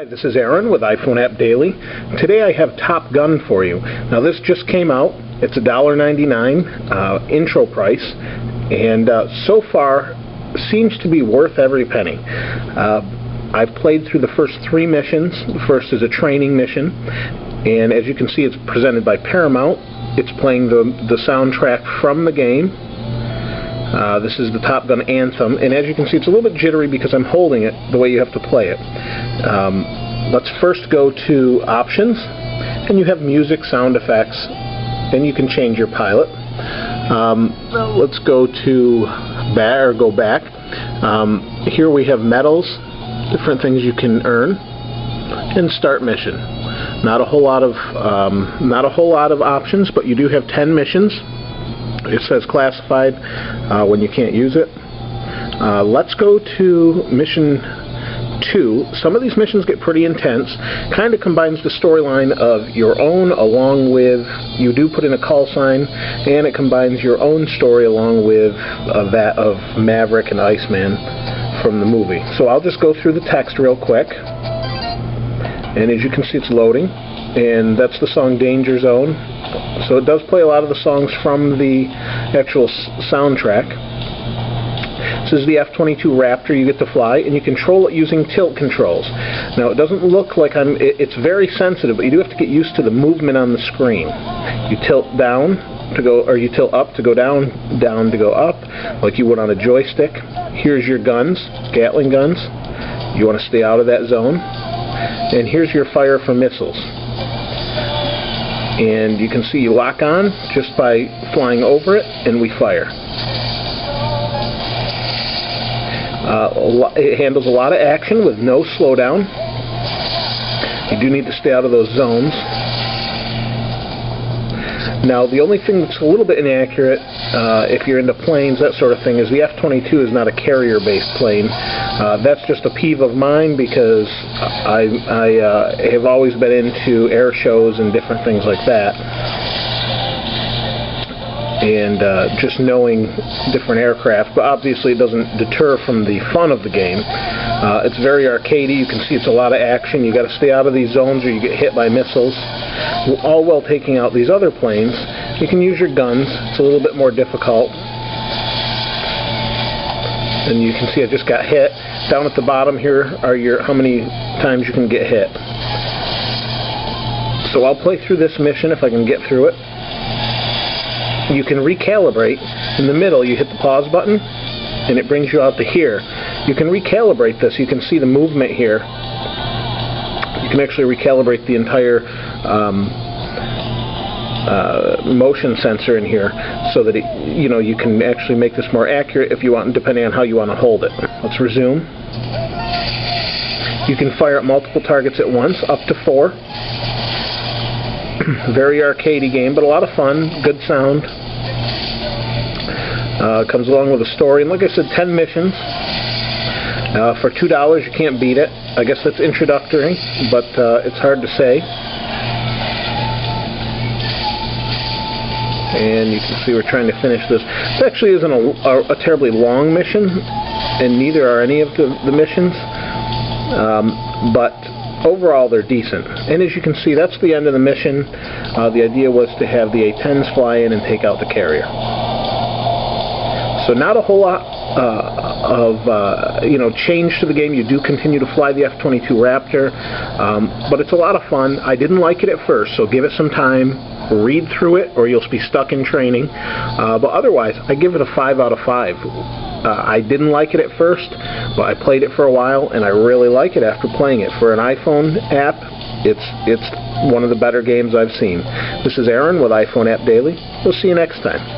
This is Aaron with iPhone App Daily. Today I have Top Gun for you. Now this just came out. It's $1.99 intro price, and so far seems to be worth every penny. I've played through the first 3 missions. The first is a training mission, and as you can see, it's presented by Paramount. It's playing the soundtrack from the game. This is the Top Gun anthem, and as you can see, it's a little bit jittery because I'm holding it the way you have to play it. Let's first go to options, and you have music, sound effects, and you can change your pilot. Let's go to go back. Here we have medals, different things you can earn, and start mission. Not a whole lot of options, but you do have 10 missions. It says classified when you can't use it. Let's go to mission 2. Some of these missions get pretty intense. Kind of combines the storyline of your own along with, you do put in a call sign, and it combines your own story along with that of Maverick and Iceman from the movie. So I'll just go through the text real quick. And as you can see, it's loading. And that's the song Danger Zone. So it does play a lot of the songs from the actual soundtrack. This is the F-22 Raptor. You get to fly, and you control it using tilt controls. Now, it doesn't look like it's very sensitive, but you do have to get used to the movement on the screen. You tilt down to go, or you tilt up to go down, down to go up, like you would on a joystick. Here's your guns, Gatling guns. You want to stay out of that zone. And here's your fire for missiles. And you can see you lock on just by flying over it, and we fire. It handles a lot of action with no slowdown. You do need to stay out of those zones. Now, the only thing that's a little bit inaccurate, if you're into planes, that sort of thing, is the F-22 is not a carrier-based plane. That's just a peeve of mine because I have always been into air shows and different things like that. And just knowing different aircraft, but obviously it doesn't deter from the fun of the game. It's very arcadey. You can see it's a lot of action. You got to stay out of these zones or you get hit by missiles. All while taking out these other planes. You can use your guns. It's a little bit more difficult. And you can see I just got hit. Down at the bottom here are how many times you can get hit. So I'll play through this mission if I can get through it. You can recalibrate. In the middle, you hit the pause button, and it brings you out to here. You can recalibrate this. You can see the movement here. You can actually recalibrate the entire motion sensor in here so that you can actually make this more accurate if you want, depending on how you want to hold it. Let's resume. You can fire at multiple targets at once, up to 4. Very arcadey game, but a lot of fun, good sound. Comes along with a story, and like I said, 10 missions. For $2, you can't beat it. I guess that's introductory, but it's hard to say. And you can see we're trying to finish this. This actually isn't a terribly long mission, and neither are any of the missions. But overall, they're decent. And as you can see, that's the end of the mission. The idea was to have the A-10s fly in and take out the carrier. So not a whole lot of change to the game. You do continue to fly the F-22 Raptor, but it's a lot of fun. I didn't like it at first, so give it some time. Read through it, or you'll be stuck in training. But otherwise, I give it a 5 out of 5. I didn't like it at first, but I played it for a while, and I really like it after playing it. For an iPhone app, it's one of the better games I've seen. This is Aaron with iPhone App Daily. We'll see you next time.